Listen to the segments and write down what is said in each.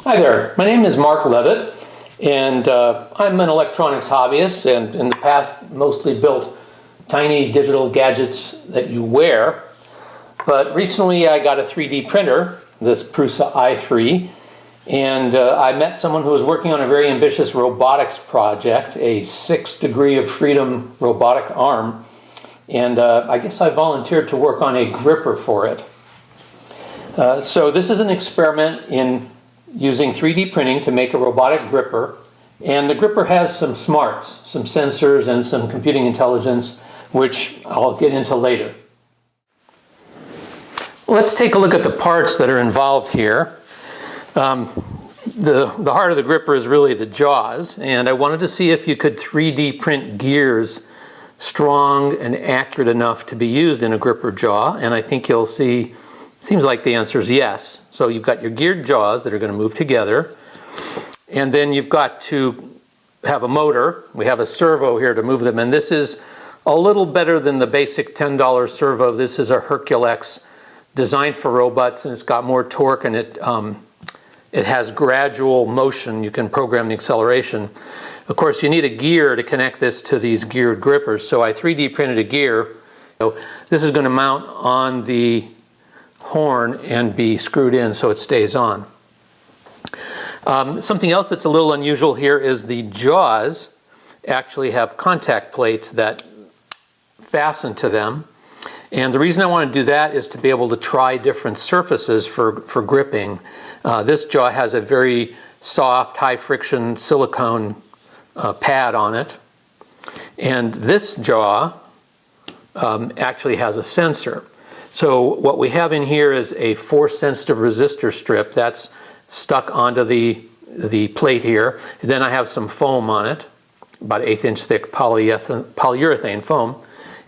Hi there, my name is Mark Levitt, and I'm an electronics hobbyist, and in the past mostly built tiny digital gadgets that you wear. But recently I got a 3D printer, this Prusa i3, and I met someone who was working on a very ambitious robotics project, a 6 degree of freedom robotic arm, and I guess I volunteered to work on a gripper for it. So this is an experiment in using 3D printing to make a robotic gripper, and the gripper has some smarts, some sensors and some computing intelligence, which I'll get into later. Let's take a look at the parts that are involved here. The heart of the gripper is really the jaws, and I wanted to see if you could 3D print gears strong and accurate enough to be used in a gripper jaw, and I think you'll see, seems like the answer is yes. So you've got your geared jaws that are going to move together, and then you've got to have a motor. We have a servo here to move them, and this is a little better than the basic $10 servo. This is a Herculex designed for robots, and it's got more torque, and it has gradual motion. You can program the acceleration. Of course, you need a gear to connect this to these geared grippers, so I 3D printed a gear. So this is going to mount on the horn and be screwed in so it stays on. Something else that's a little unusual here is the jaws actually have contact plates that fasten to them. And the reason I want to do that is to be able to try different surfaces for gripping. This jaw has a very soft, high friction silicone pad on it. And this jaw actually has a sensor. So what we have in here is a force sensitive resistor strip that's stuck onto the plate here. And then I have some foam on it, about 1/8 inch thick polyurethane foam.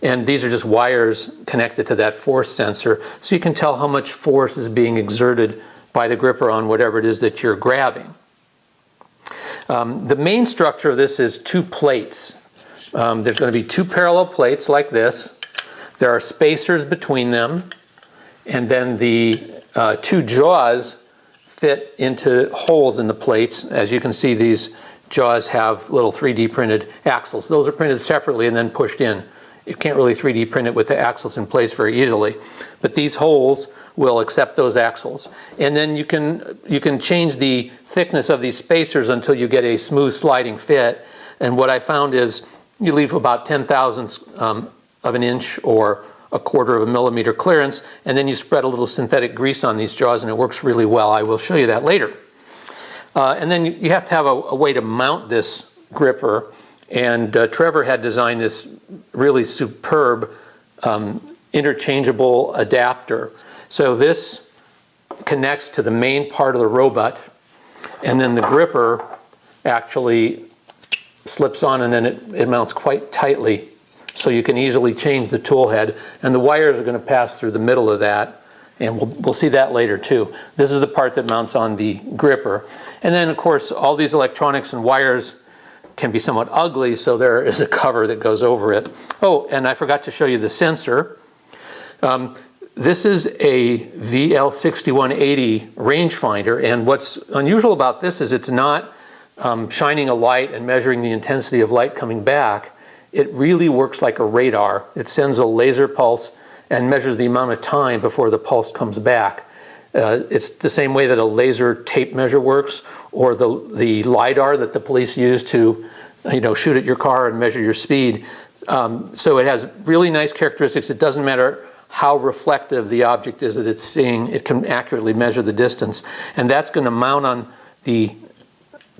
And these are just wires connected to that force sensor, so you can tell how much force is being exerted by the gripper on whatever it is that you're grabbing. The main structure of this is two plates. There's going to be two parallel plates like this. There are spacers between them, and then the two jaws fit into holes in the plates. As you can see, these jaws have little 3D printed axles. Those are printed separately and then pushed in. You can't really 3D print it with the axles in place very easily, but these holes will accept those axles. And then you can change the thickness of these spacers until you get a smooth sliding fit. And what I found is you leave about 10/1000ths of an inch or 1/4 of a millimeter clearance, and then you spread a little synthetic grease on these jaws, and it works really well. I will show you that later. And then you have to have a way to mount this gripper, and Trevor had designed this really superb interchangeable adapter. So this connects to the main part of the robot, and then the gripper actually slips on, and then it mounts quite tightly, so you can easily change the tool head, and the wires are going to pass through the middle of that, and we'll see that later too. This is the part that mounts on the gripper. And then of course all these electronics and wires can be somewhat ugly, so there is a cover that goes over it. Oh, and I forgot to show you the sensor. This is a VL6180 rangefinder, and what's unusual about this is it's not shining a light and measuring the intensity of light coming back. It really works like a radar. It sends a laser pulse and measures the amount of time before the pulse comes back. It's the same way that a laser tape measure works, or the LiDAR that the police use to shoot at your car and measure your speed. So it has really nice characteristics. It doesn't matter how reflective the object is that it's seeing, it can accurately measure the distance. And that's going to mount on the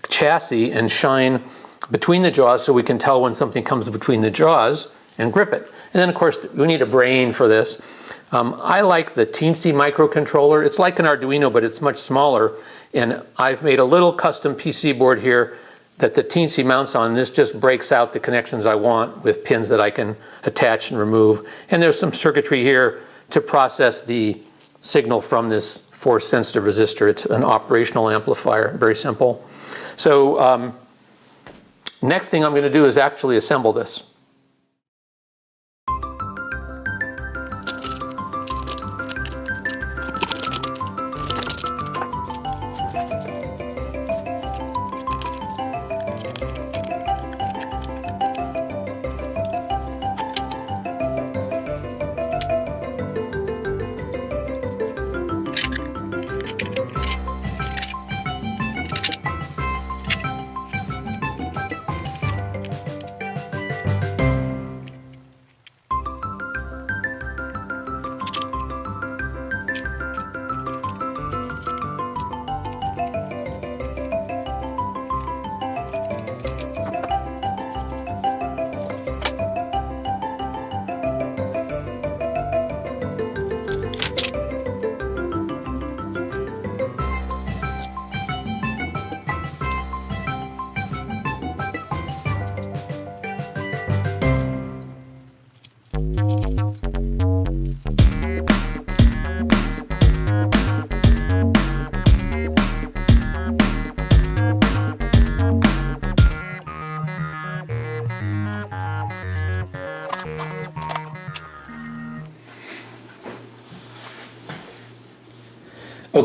chassis and shine between the jaws, so we can tell when something comes between the jaws and grip it. And then of course we need a brain for this. I like the Teensy microcontroller. It's like an Arduino, but it's much smaller. And I've made a little custom PC board here that the Teensy mounts on. This just breaks out the connections I want with pins that I can attach and remove. And there's some circuitry here to process the signal from this force sensitive resistor. It's an operational amplifier, very simple. So next thing I'm going to do is actually assemble this.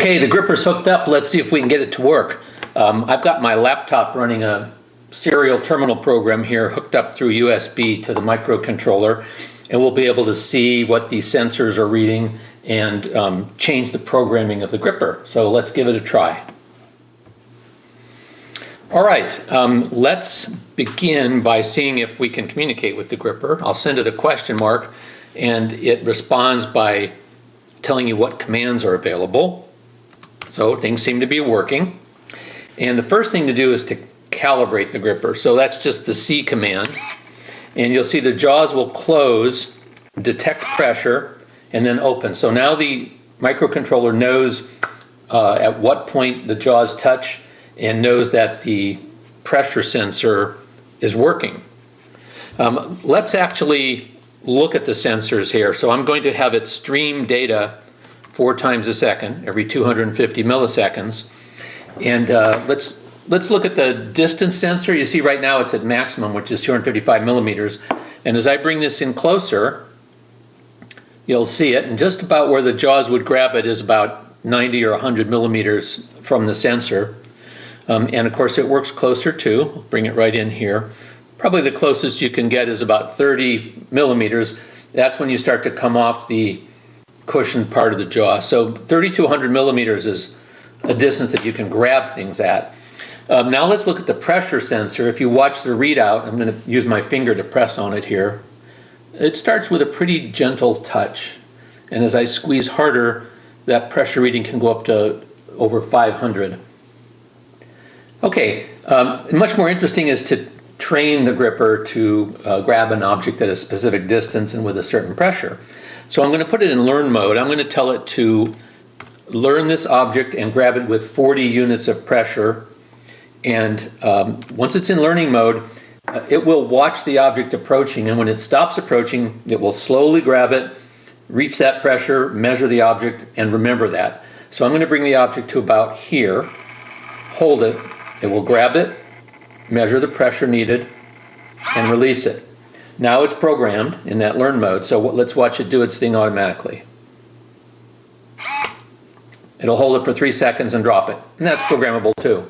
Okay, the gripper's hooked up. Let's see if we can get it to work. I've got my laptop running a serial terminal program here hooked up through USB to the microcontroller, and we'll be able to see what these sensors are reading and change the programming of the gripper. So let's give it a try. All right, let's begin by seeing if we can communicate with the gripper. I'll send it a question mark, and it responds by telling you what commands are available. So things seem to be working. And the first thing to do is to calibrate the gripper. So that's just the C command. And you'll see the jaws will close, detect pressure, and then open. So now the microcontroller knows at what point the jaws touch and knows that the pressure sensor is working. Let's actually look at the sensors here. So I'm going to have it stream data 4 times a second, every 250 milliseconds. And let's look at the distance sensor. You see right now it's at maximum, which is 255 millimeters. And as I bring this in closer, you'll see it. And just about where the jaws would grab it is about 90 or 100 millimeters from the sensor. And of course it works closer too. I'll bring it right in here. Probably the closest you can get is about 30 millimeters. That's when you start to come off the cushioned part of the jaw. So 30 to 100 millimeters is a distance that you can grab things at. Now let's look at the pressure sensor. If you watch the readout, I'm going to use my finger to press on it here. It starts with a pretty gentle touch. And as I squeeze harder, that pressure reading can go up to over 500. Okay, much more interesting is to train the gripper to grab an object at a specific distance and with a certain pressure. So I'm going to put it in learn mode. I'm going to tell it to learn this object and grab it with 40 units of pressure. And once it's in learning mode, it will watch the object approaching, and when it stops approaching, it will slowly grab it, reach that pressure, measure the object, and remember that. So I'm going to bring the object to about here, hold it, it will grab it, measure the pressure needed, and release it. Now it's programmed in that learn mode, so let's watch it do its thing automatically. It'll hold it for 3 seconds and drop it, and that's programmable too.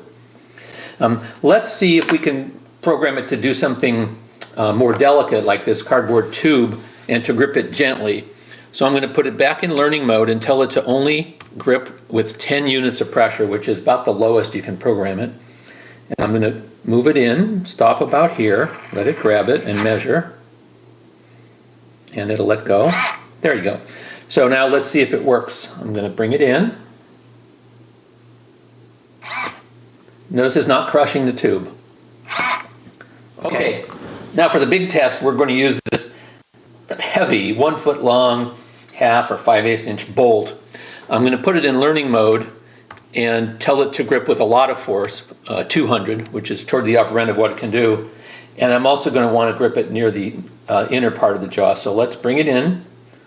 Let's see if we can program it to do something more delicate, like this cardboard tube, and to grip it gently. So I'm going to put it back in learning mode and tell it to only grip with 10 units of pressure, which is about the lowest you can program it. And I'm going to move it in, stop about here, let it grab it and measure, and it'll let go. There you go. So now let's see if it works. I'm going to bring it in. Notice it's not crushing the tube. Okay, now for the big test, we're going to use this heavy 1 foot long, 1/2 or 5/8 inch bolt. I'm going to put it in learning mode and tell it to grip with a lot of force, 200, which is toward the upper end of what it can do. And I'm also going to want to grip it near the inner part of the jaw. So let's bring it in,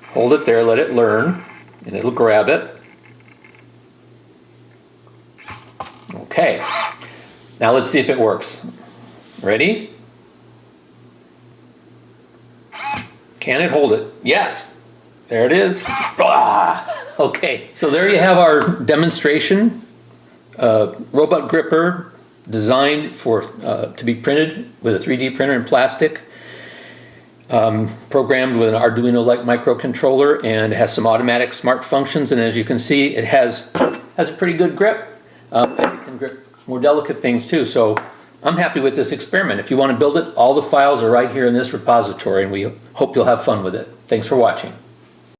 hold it there, let it learn, and it'll grab it. Okay, now let's see if it works. Ready? Can it hold it? Yes. There it is. Ah, okay, so there you have our demonstration. Robot gripper designed for to be printed with a 3D printer in plastic, programmed with an Arduino-like microcontroller, and has some automatic smart functions. And as you can see, it has a pretty good grip. And it can grip more delicate things too. So I'm happy with this experiment. If you want to build it, all the files are right here in this repository, and we hope you'll have fun with it. Thanks for watching.